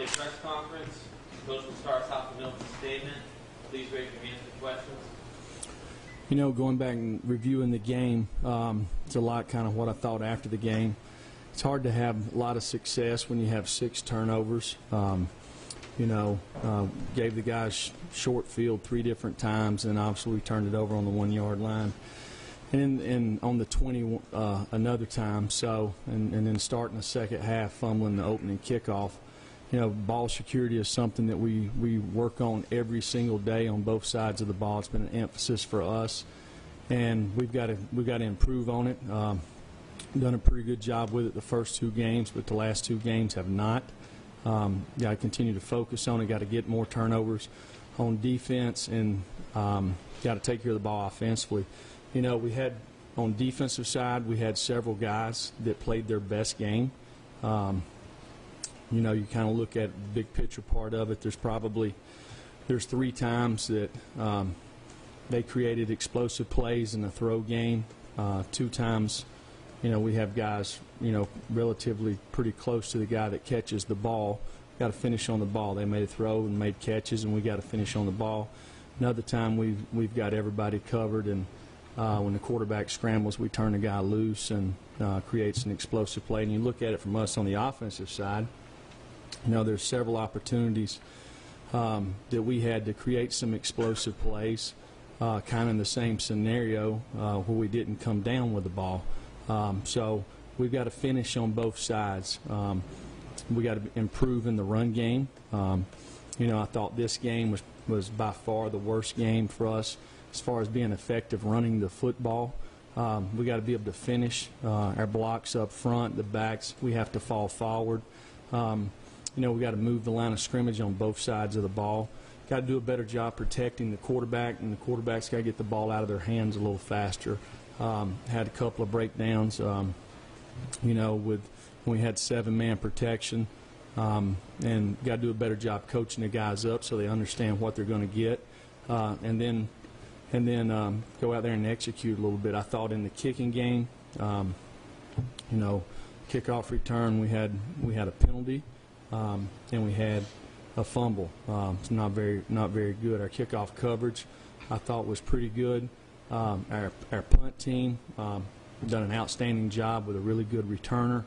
Monday press conference. Coach will start us off with an open statement. Please raise your hands for questions. You know, going back and reviewing the game, it's a lot kind of what I thought after the game. It's hard to have a lot of success when you have 6 turnovers. Gave the guys short field 3 different times, and obviously we turned it over on the 1-yard line. And on the 20 another time, and then starting the second half, fumbling the opening kickoff. You know, ball security is something that we work on every single day on both sides of the ball. It's been an emphasis for us, and we've got to improve on it. Done a pretty good job with it the first 2 games, but the last 2 games have not. Got to continue to focus on it. Got to get more turnovers on defense, and got to take care of the ball offensively. You know, we had on defensive side, we had several guys that played their best game. You know, you kind of look at the big picture part of it. There's 3 times that they created explosive plays in the throw game. 2 times, you know, we have guys, you know, relatively pretty close to the guy that catches the ball. Got to finish on the ball. They made a throw and made catches, and we got to finish on the ball. Another time we've got everybody covered, and when the quarterback scrambles, we turn the guy loose and creates an explosive play. And you look at it from us on the offensive side, you know, there's several opportunities that we had to create some explosive plays, kind of in the same scenario where we didn't come down with the ball. So we've got to finish on both sides. We got to improve in the run game. You know, I thought this game was by far the worst game for us as far as being effective running the football. We got to be able to finish our blocks up front, the backs. We have to fall forward. You know, we got to move the line of scrimmage on both sides of the ball. Got to do a better job protecting the quarterback, and the quarterback's got to get the ball out of their hands a little faster. Had a couple of breakdowns, you know, when we had 7-man protection, and got to do a better job coaching the guys up so they understand what they're going to get, and then go out there and execute a little bit. I thought in the kicking game, you know, kickoff return, we had a penalty, and we had a fumble. It's not very good. Our kickoff coverage, I thought, was pretty good. Our punt team done an outstanding job with a really good returner,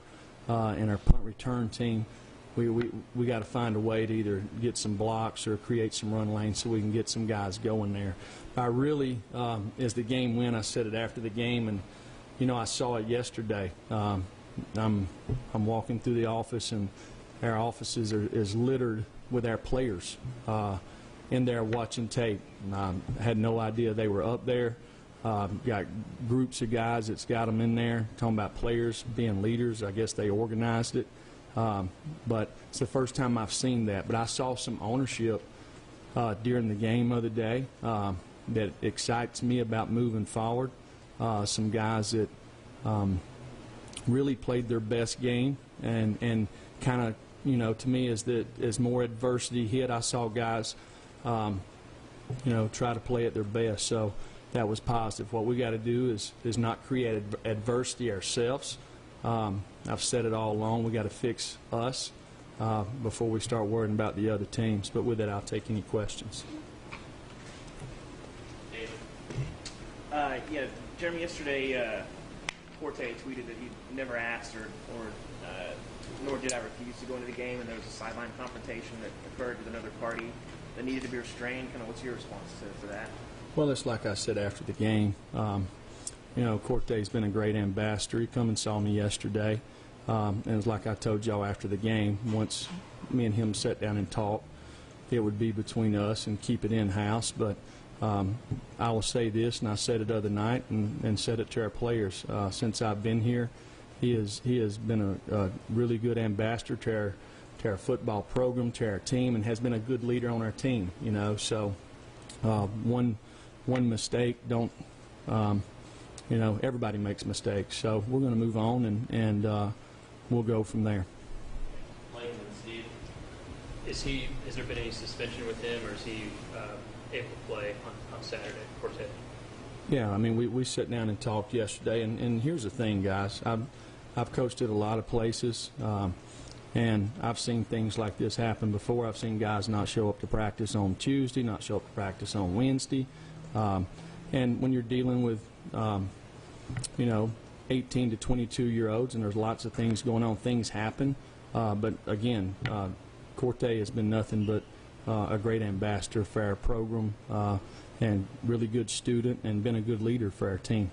and our punt return team, we got to find a way to either get some blocks or create some run lanes so we can get some guys going there. I really, as the game went, I said it after the game, and you know, I saw it yesterday. I'm walking through the office, and our offices is littered with our players in there watching tape. And I had no idea they were up there. Got groups of guys that's got them in there, talking about players being leaders. I guess they organized it. But it's the first time I've seen that. But I saw some ownership during the game of the day that excites me about moving forward. Some guys that really played their best game, and kind of, you know, to me, as more adversity hit, I saw guys, you know, try to play at their best. So that was positive. What we got to do is not create adversity ourselves. I've said it all along. We got to fix us before we start worrying about the other teams. But with that, I'll take any questions. Yeah, Jeremy, yesterday, Forte tweeted that he never asked or nor did I refuse to go into the game, and there was a sideline confrontation that occurred with another party that needed to be restrained. Kind of, what's your response to that? Well, it's like I said after the game. You know, Corte's been a great ambassador. He come and saw me yesterday, and it's like I told y'all after the game. Once me and him sat down and talked, it would be between us and keep it in-house. But I will say this, and I said it the other night, and said it to our players. Since I've been here, he has been a really good ambassador to our football program, to our team, and has been a good leader on our team. You know, so one mistake don't. You know, everybody makes mistakes, so we're going to move on, and we'll go from there. Mike and Steve. Has there been any suspension with him, or is he able to play on Saturday, Forte? Yeah, I mean, we sat down and talked yesterday, and here's the thing, guys. I've coached at a lot of places, And I've seen things like this happen before. I've seen guys not show up to practice on Tuesday, not show up to practice on Wednesday. And when you're dealing with, 18 to 22-year-olds, and there's lots of things going on, things happen. But again, Corte has been nothing but a great ambassador for our program and really good student and been a good leader for our team.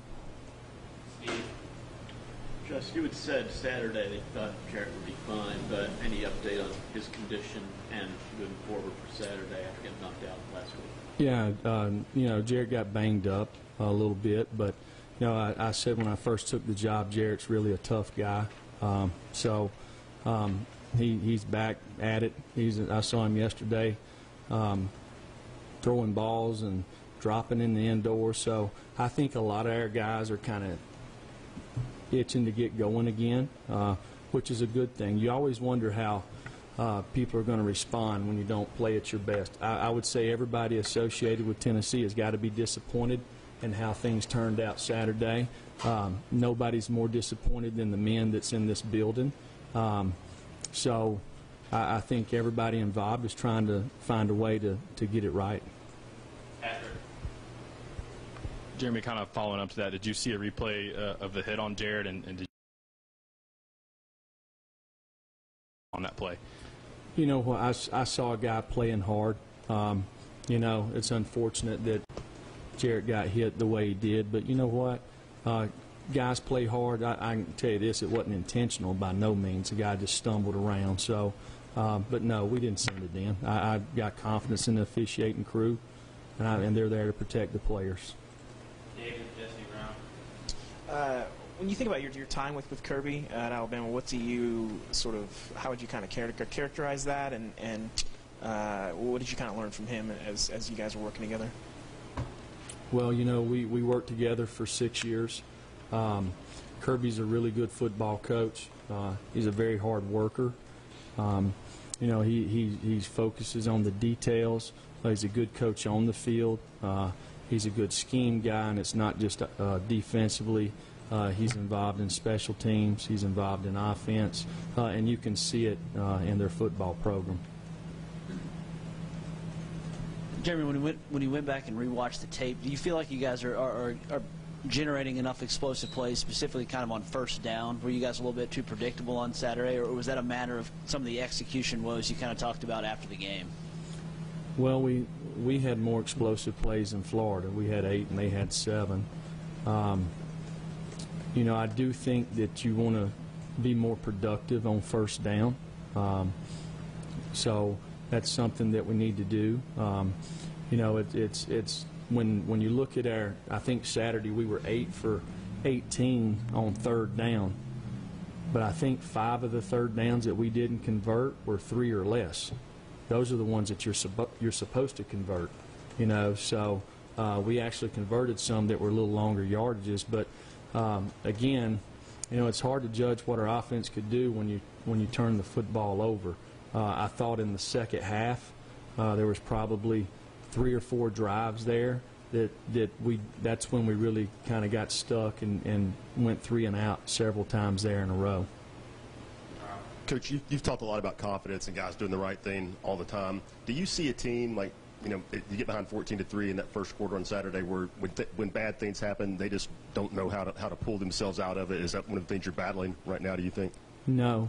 Steve? Just, you had said Saturday that you thought Jarrett would be fine, but any update on his condition and moving forward for Saturday after getting knocked out last week? Yeah, Jarrett got banged up a little bit, but I said when I first took the job, Jarrett's really a tough guy. He's back at it. I saw him yesterday throwing balls and dropping in the indoor. So I think a lot of our guys are kind of itching to get going again, which is a good thing. You always wonder how people are going to respond when you don't play at your best. I would say everybody associated with Tennessee has got to be disappointed in how things turned out Saturday. Nobody's more disappointed than the men that's in this building. So I think everybody involved is trying to find a way to get it right. Patrick? Jeremy, kind of following up to that, did you see a replay of the hit on Jarrett, and did you on that play? You know what? I saw a guy playing hard. It's unfortunate that Jarrett got hit the way he did, but you know what? Guys play hard. I can tell you this, it wasn't intentional by no means. The guy just stumbled around. So, but no, we didn't send it in. I got confidence in the officiating crew, and they're there to protect the players. David, Jesse, Brown? When you think about your time with Kirby at Alabama, how would you kind of characterize that, and what did you kind of learn from him as you guys were working together? Well, we worked together for 6 years. Kirby's a really good football coach. He's a very hard worker. He focuses on the details. He's a good coach on the field. He's a good scheme guy, and it's not just defensively. He's involved in special teams. He's involved in offense, and you can see it in their football program. Jeremy, when you went back and rewatched the tape, do you feel like you guys are generating enough explosive plays, specifically kind of on first down? Were you guys a little bit too predictable on Saturday, or was that a matter of some of the execution woes you kind of talked about after the game? Well, we had more explosive plays in Florida. We had 8 and they had 7. I do think that you want to be more productive on first down. So that's something that we need to do. It's when you look at I think Saturday we were 8 for 18 on third down, but I think 5 of the third downs that we didn't convert were 3 or less. Those are the ones that you're supposed to convert. So we actually converted some that were a little longer yardages, but again, it's hard to judge what our offense could do when you turn the football over. I thought in the second half there was probably 3 or 4 drives there that's when we really kind of got stuck and went 3 and out several times there in a row. Coach, you've talked a lot about confidence and guys doing the right thing all the time. Do you see a team like, you get behind 14-3 in that first quarter on Saturday where when bad things happen, they just don't know how to pull themselves out of it? Is that one of the things you're battling right now, do you think? No.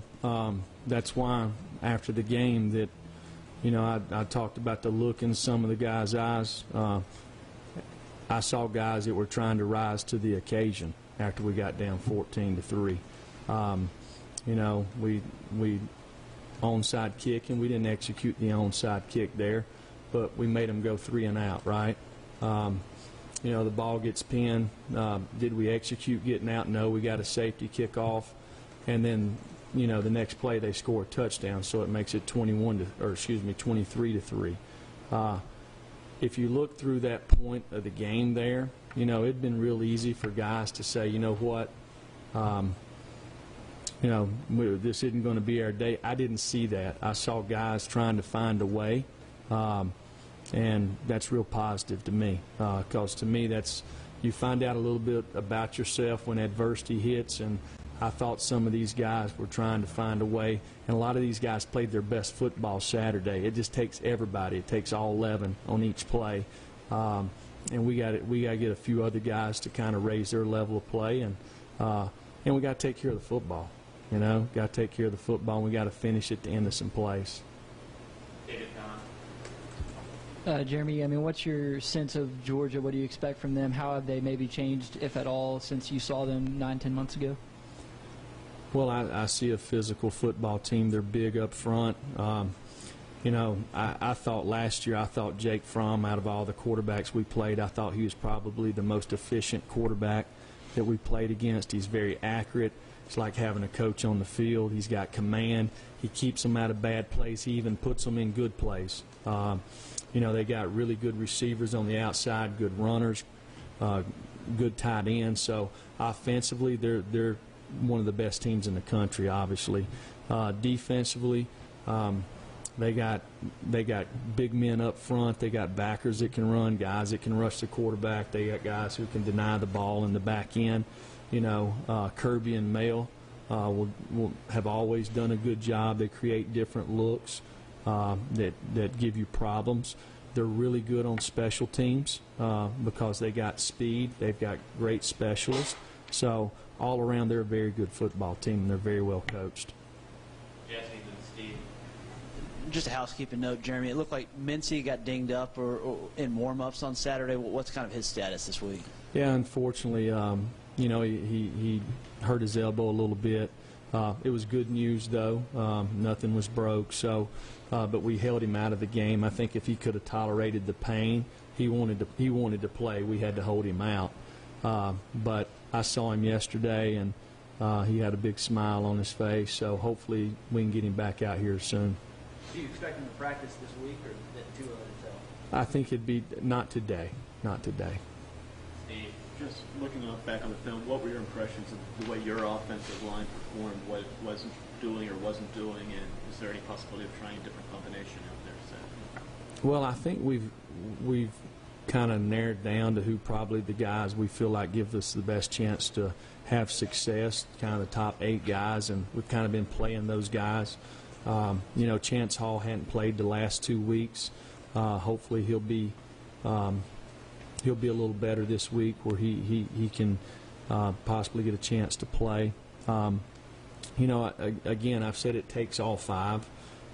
That's why after the game that, I talked about the look in some of the guys' eyes. I saw guys that were trying to rise to the occasion after we got down 14-3. We onside kick, and we didn't execute the onside kick there, but we made them go 3 and out, right? The ball gets pinned. Did we execute getting out? No, we got a safety kickoff, and then the next play they score a touchdown, so it makes it 23-3. If you look through that point of the game there, it'd been real easy for guys to say, this isn't going to be our day. I didn't see that. I saw guys trying to find a way, and that's real positive to me, because to me you find out a little bit about yourself when adversity hits, and I thought some of these guys were trying to find a way, and a lot of these guys played their best football Saturday. It just takes everybody. It takes all 11 on each play, and we got to get a few other guys to kind of raise their level of play, and we got to take care of the football. You know, got to take care of the football, and we got to finish at the end of some plays. David Jeremy, I mean, what's your sense of Georgia? What do you expect from them? How have they maybe changed, if at all, since you saw them 9-10 months ago? Well, I see a physical football team. They're big up front. You know, I thought last year, I thought Jake Fromm, out of all the quarterbacks we played, I thought he was probably the most efficient quarterback that we played against. He's very accurate. It's like having a coach on the field. He's got command. He keeps them out of bad plays. He even puts them in good plays. You know, they got really good receivers on the outside, good runners, good tight ends. So offensively, they're one of the best teams in the country, obviously. Defensively, they got big men up front. They got backers that can run, guys that can rush the quarterback. They got guys who can deny the ball in the back end. You know, Kirby and Male will have always done a good job. They create different looks that give you problems. They're really good on special teams because they got speed. They've got great specialists. So all around, they're a very good football team, and they're very well coached. Jesse and Steve. Just a housekeeping note, Jeremy. It looked like Mincy got dinged up or in warm-ups on Saturday. What's kind of his status this week? Yeah, unfortunately, you know, he hurt his elbow a little bit. It was good news, though. Nothing was broke. So, but we held him out of the game. I think if he could have tolerated the pain, he wanted to play. We had to hold him out. But I saw him yesterday, and he had a big smile on his face. So hopefully we can get him back out here soon. Do you expect him to practice this week, or is it too early to tell? I think it'd be not today. Not today. Steve. Just looking back on the film, what were your impressions of the way your offensive line performed, what it wasn't doing or wasn't doing, and is there any possibility of trying a different combination out there Saturday? Well, I think we've kind of narrowed down to who probably the guys we feel like give us the best chance to have success, kind of the top 8 guys, and we've kind of been playing those guys. You know, Chance Hall hadn't played the last 2 weeks. Hopefully he'll be a little better this week where he can possibly get a chance to play. You know, again, I've said it takes all 5.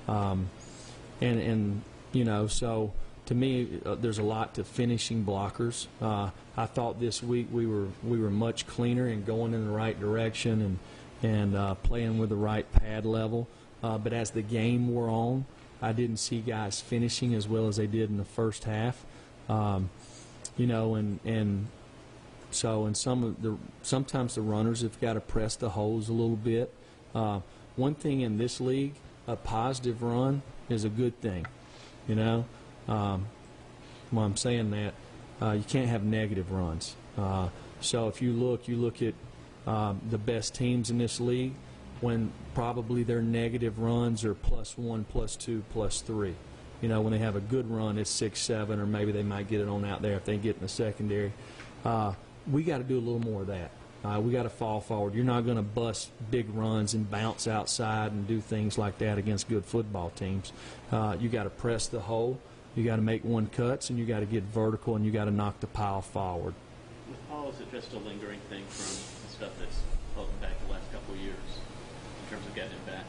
And you know, so to me, there's a lot to finishing blockers. I thought this week we were much cleaner and going in the right direction and playing with the right pad level. But as the game wore on, I didn't see guys finishing as well as they did in the first half. You know, and sometimes the runners have got to press the holes a little bit. One thing in this league, a positive run is a good thing. You know, when I'm saying that, you can't have negative runs. So if you look at the best teams in this league, when probably their negative runs are +1, +2, +3. You know, when they have a good run, it's 6, 7, or maybe they might get it on out there if they get in the secondary. We got to do a little more of that. We got to fall forward. You're not going to bust big runs and bounce outside and do things like that against good football teams. You got to press the hole. You got to make one cuts, and you got to get vertical, and you got to knock the pile forward. With Paul, is it just a lingering thing from the stuff that's held him back the last couple of years in terms of getting him back?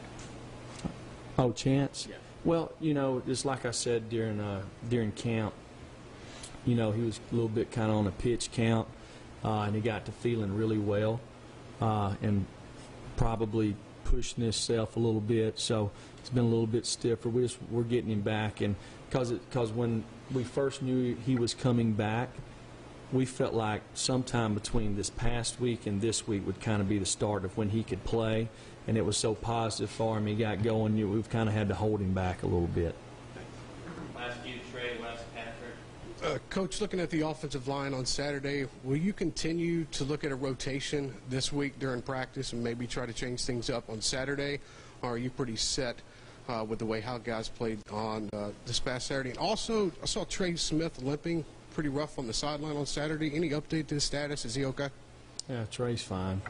Oh, Chance? Yeah. Well, you know, just like I said during camp, you know, he was a little bit kind of on a pitch count, and he got to feeling really well, and probably pushing himself a little bit. So it's been a little bit stiffer. We're getting him back, and because when we first knew he was coming back, we felt like sometime between this past week and this week would kind of be the start of when he could play. And it was so positive for him. He got going. We've kind of had to hold him back a little bit. Last you, Trey, last Patrick. Coach, looking at the offensive line on Saturday, will you continue to look at a rotation this week during practice and maybe try to change things up on Saturday? Or are you pretty set with the way how guys played on this past Saturday? And also, I saw Trey Smith limping pretty rough on the sideline on Saturday. Any update to his status? Is he okay? Yeah, Trey's fine.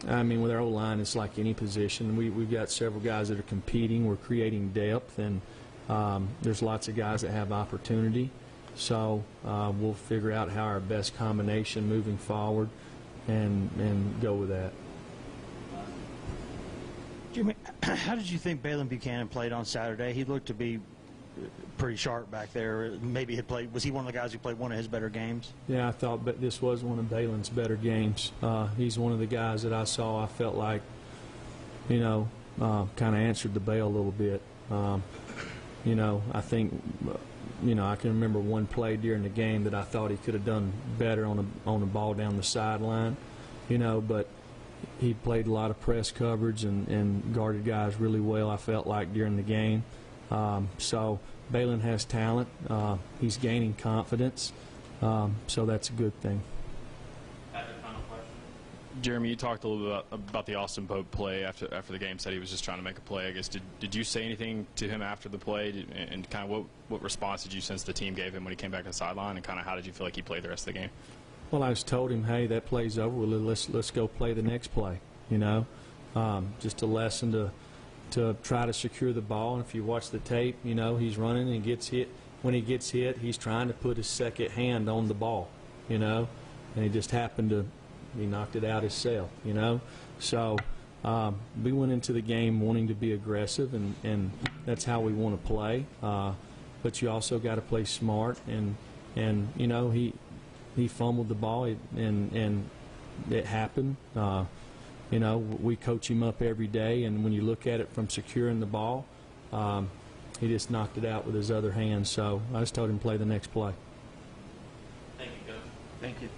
I mean, with our O-line, it's like any position. We've got several guys that are competing. We're creating depth, and there's lots of guys that have opportunity. So we'll figure out how our best combination moving forward and go with that. Jimmy, how did you think Balin Buchanan played on Saturday? He looked to be pretty sharp back there. Maybe had played. Was he one of the guys who played one of his better games? Yeah, I thought this was one of Balin's better games. He's one of the guys that I saw. I felt like, kind of answered the bell a little bit. I think, I can remember one play during the game that I thought he could have done better on a ball down the sideline, but he played a lot of press coverage and guarded guys really well, I felt like, during the game. So Balin has talent. He's gaining confidence, so that's a good thing. Final question. Jeremy, you talked a little bit about the Austin Pope play after the game. Said he was just trying to make a play. I guess did you say anything to him after the play, and kind of what response did you sense the team gave him when he came back to the sideline, and kind of how did you feel like he played the rest of the game? Well, I just told him, hey, that play's over. Well, let's go play the next play. Just a lesson to try to secure the ball. And if you watch the tape, he's running and he gets hit. When he gets hit, he's trying to put his second hand on the ball, and he just happened to he knocked it out himself, So we went into the game wanting to be aggressive, and that's how we want to play. But you also got to play smart, and he fumbled the ball, and it happened. We coach him up every day, and when you look at it from securing the ball, he just knocked it out with his other hand. So I just told him to play the next play. Thank you, Coach. Thank you.